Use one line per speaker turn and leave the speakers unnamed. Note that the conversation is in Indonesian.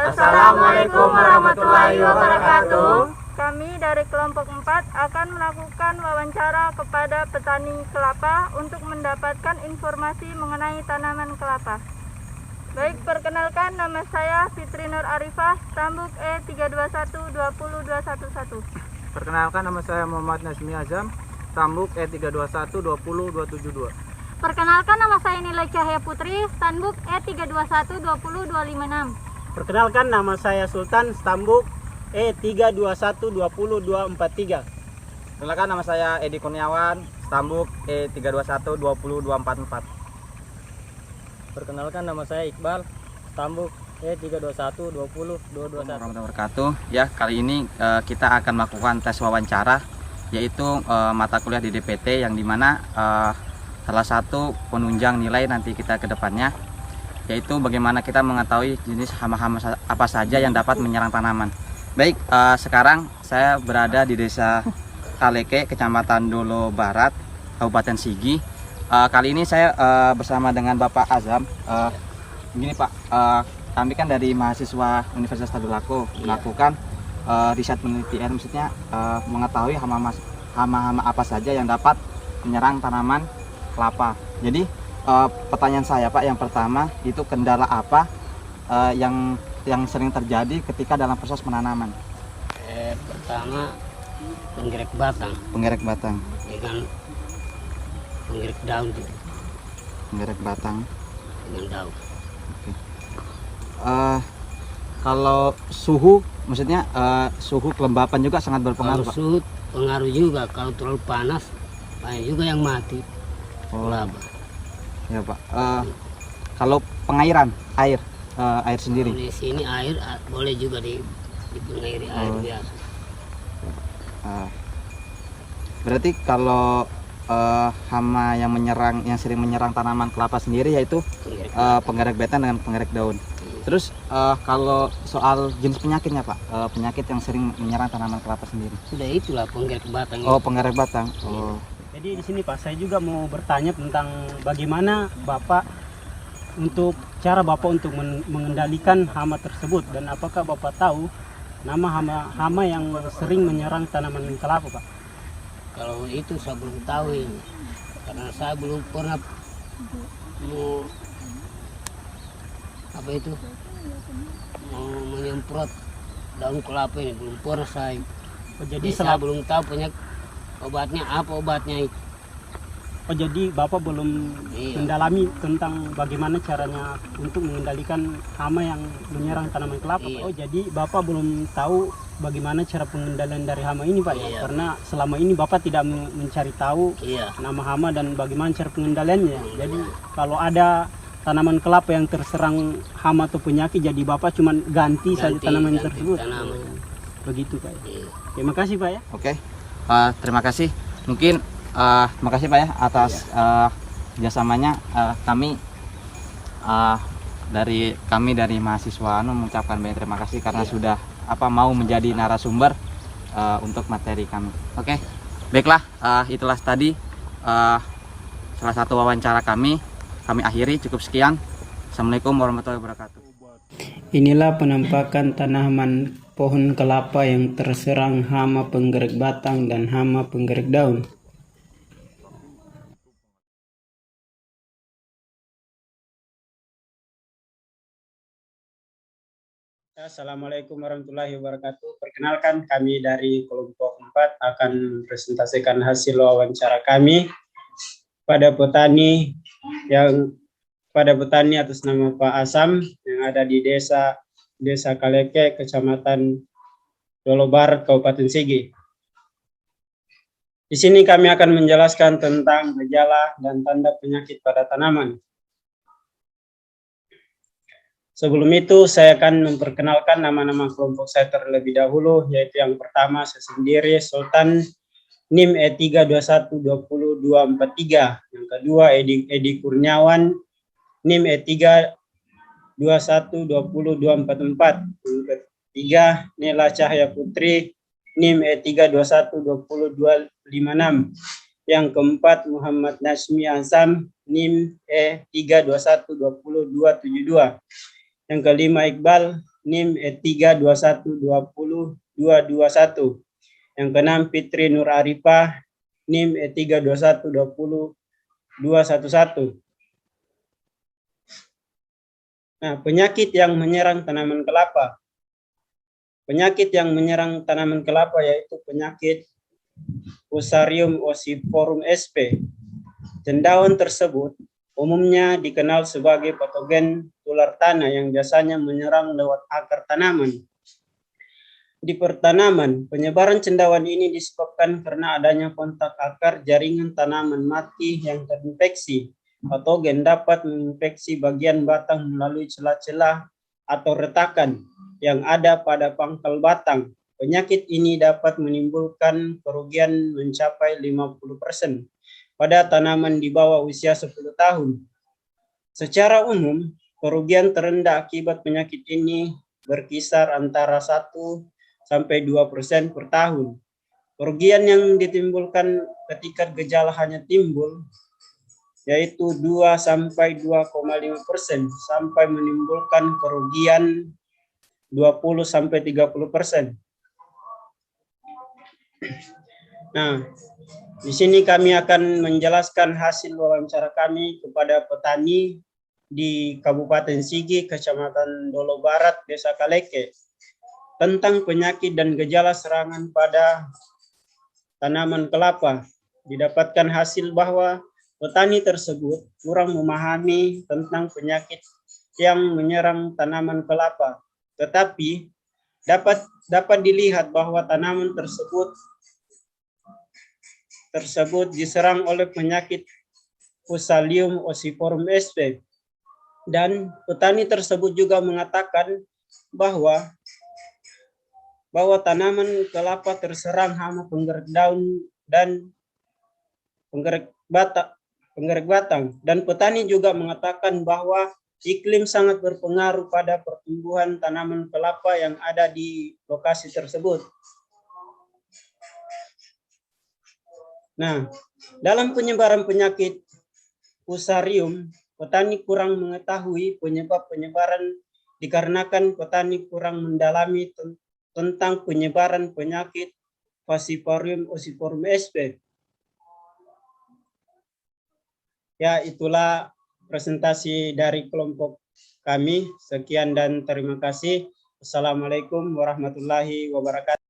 Assalamualaikum warahmatullahi wabarakatuh.
Kami dari kelompok 4 akan melakukan wawancara kepada petani kelapa untuk mendapatkan informasi mengenai tanaman kelapa. Baik, perkenalkan, nama saya Fitri Nur Arifah, Tambuk E321-20211.
Perkenalkan, nama saya Muhammad Nazmi Azam, Tambuk E321-20272.
Perkenalkan, nama saya Nilai Cahaya Putri, Stambuk E321-20256.
Perkenalkan, nama saya Sultan, Stambuk E321-20243.
Perkenalkan, nama saya Edi Kurniawan, Stambuk E321-20244.
Perkenalkan, nama saya Iqbal, Stambuk E321-20221.
Warahmatullahi wabarakatuh. Ya, kali ini kita akan melakukan tes wawancara, yaitu mata kuliah di DPT, yang dimana salah satu penunjang nilai nanti kita ke depannya, yaitu bagaimana kita mengetahui jenis hama-hama apa saja yang dapat menyerang tanaman. Baik, sekarang saya berada di Desa Kaleke, Kecamatan Dolo Barat, Kabupaten Sigi. Kali ini saya bersama dengan Bapak Azam. Begini Pak, kami kan dari mahasiswa Universitas Tadulako melakukan riset penelitian, maksudnya mengetahui hama-hama apa saja yang dapat menyerang tanaman kelapa. Jadi pertanyaan saya Pak, yang pertama itu kendala apa yang sering terjadi ketika dalam proses penanaman?
Pertama, penggerek batang.
Penggerek batang.
Dengan penggerek daun gitu.
Penggerek batang
Dengan daun.
Oke. Kalau suhu, maksudnya suhu kelembapan juga sangat berpengaruh
Kalau
Pak?
suhu pengaruh juga. Kalau terlalu panas, banyak juga yang mati. Kelapa.
Ya Pak. Kalau pengairan air sendiri.
Di sini air boleh juga di pengairi air biasa.
Berarti kalau hama yang sering menyerang tanaman kelapa sendiri yaitu penggerek batang dengan penggerek daun. Terus kalau soal jenis penyakitnya Pak, penyakit yang sering menyerang tanaman kelapa sendiri?
Sudah itulah penggerek batang.
Oh, penggerek batang. Oh.
Jadi di sini Pak, saya juga mau bertanya tentang bagaimana cara Bapak untuk mengendalikan hama tersebut, dan apakah Bapak tahu nama hama yang sering menyerang tanaman kelapa Pak?
Kalau itu saya belum tahu ini, karena saya belum pernah mau menyemprot daun kelapa ini, belum pernah saya.
Jadi
saya belum tahu obatnya apa itu.
Oh, jadi Bapak belum mendalami tentang bagaimana caranya untuk mengendalikan hama yang menyerang tanaman kelapa.
Iya.
Oh, jadi Bapak belum tahu bagaimana cara pengendalian dari hama ini Pak?
Iya.
Karena selama ini Bapak tidak mencari tahu nama hama dan bagaimana cara pengendaliannya. Jadi kalau ada tanaman kelapa yang terserang hama atau penyakit, jadi Bapak cuma ganti saja tanaman tersebut. Begitu Pak.
Iya.
Terima kasih Pak ya.
Oke. Terima kasih. Mungkin terima kasih Pak ya atas kerjasamanya. Kami dari mahasiswa mengucapkan banyak terima kasih karena sudah mau menjadi narasumber untuk materi kami. Oke. Baiklah, itulah tadi salah satu wawancara kami akhiri, cukup sekian. Assalamualaikum warahmatullahi wabarakatuh.
Inilah penampakan tanaman pohon kelapa yang terserang hama penggerek batang dan hama penggerek daun. Assalamualaikum warahmatullahi wabarakatuh. Perkenalkan, kami dari kelompok 4 akan mempresentasikan hasil wawancara kami pada petani atas nama Pak Asam yang ada di Desa Kaleke, Kecamatan Dolo Barat, Kabupaten Sigi. Di sini kami akan menjelaskan tentang gejala dan tanda penyakit pada tanaman. Sebelum itu, saya akan memperkenalkan nama-nama kelompok saya terlebih dahulu, yaitu yang pertama saya sendiri, Sultan, NIM E321-20243. Yang kedua, Edi Kurniawan, NIM E321-20244. Yang ketiga, Nela Cahaya Putri, NIM E321-20256. Yang keempat, Muhammad Nazmi Azam, NIM E321-20272. Yang kelima, Iqbal, NIM E321202221. Yang keenam Fitri Nur Arifah NIM E321202211. Nah, penyakit yang menyerang tanaman kelapa. Penyakit yang menyerang tanaman kelapa yaitu penyakit Fusarium ossiflorum sp. Cendawan tersebut umumnya dikenal sebagai patogen tular tanah yang biasanya menyerang lewat akar tanaman. Di pertanaman, penyebaran cendawan ini disebabkan karena adanya kontak akar jaringan tanaman mati yang terinfeksi. Patogen dapat menginfeksi bagian batang melalui celah-celah atau retakan yang ada pada pangkal batang. Penyakit ini dapat menimbulkan kerugian mencapai 50% pada tanaman di bawah usia 10 tahun. Secara umum, kerugian terendah akibat penyakit ini berkisar antara 1-2% per tahun. Kerugian yang ditimbulkan ketika gejala hanya timbul yaitu 2-2,5% sampai menimbulkan kerugian 20-30%. Nah, di sini kami akan menjelaskan hasil wawancara kami kepada petani di Kabupaten Sigi, Kecamatan Dolo Barat, Desa Kaleke, tentang penyakit dan gejala serangan pada tanaman kelapa. Didapatkan hasil bahwa petani tersebut kurang memahami tentang penyakit yang menyerang tanaman kelapa, tetapi dapat dilihat bahwa tanaman tersebut diserang oleh penyakit Fusarium ossiflorum sp. Dan petani tersebut juga mengatakan bahwa tanaman kelapa terserang hama penggerak daun dan penggerak batang. Dan petani juga mengatakan bahwa iklim sangat berpengaruh pada pertumbuhan tanaman kelapa yang ada di lokasi tersebut. Nah, dalam penyebaran penyakit Fusarium, petani kurang mengetahui penyebab penyebaran dikarenakan petani kurang mendalami tentang penyebaran penyakit Fusarium ossiflorum sp. Ya, itulah presentasi dari kelompok kami. Sekian dan terima kasih. Assalamualaikum warahmatullahi wabarakatuh.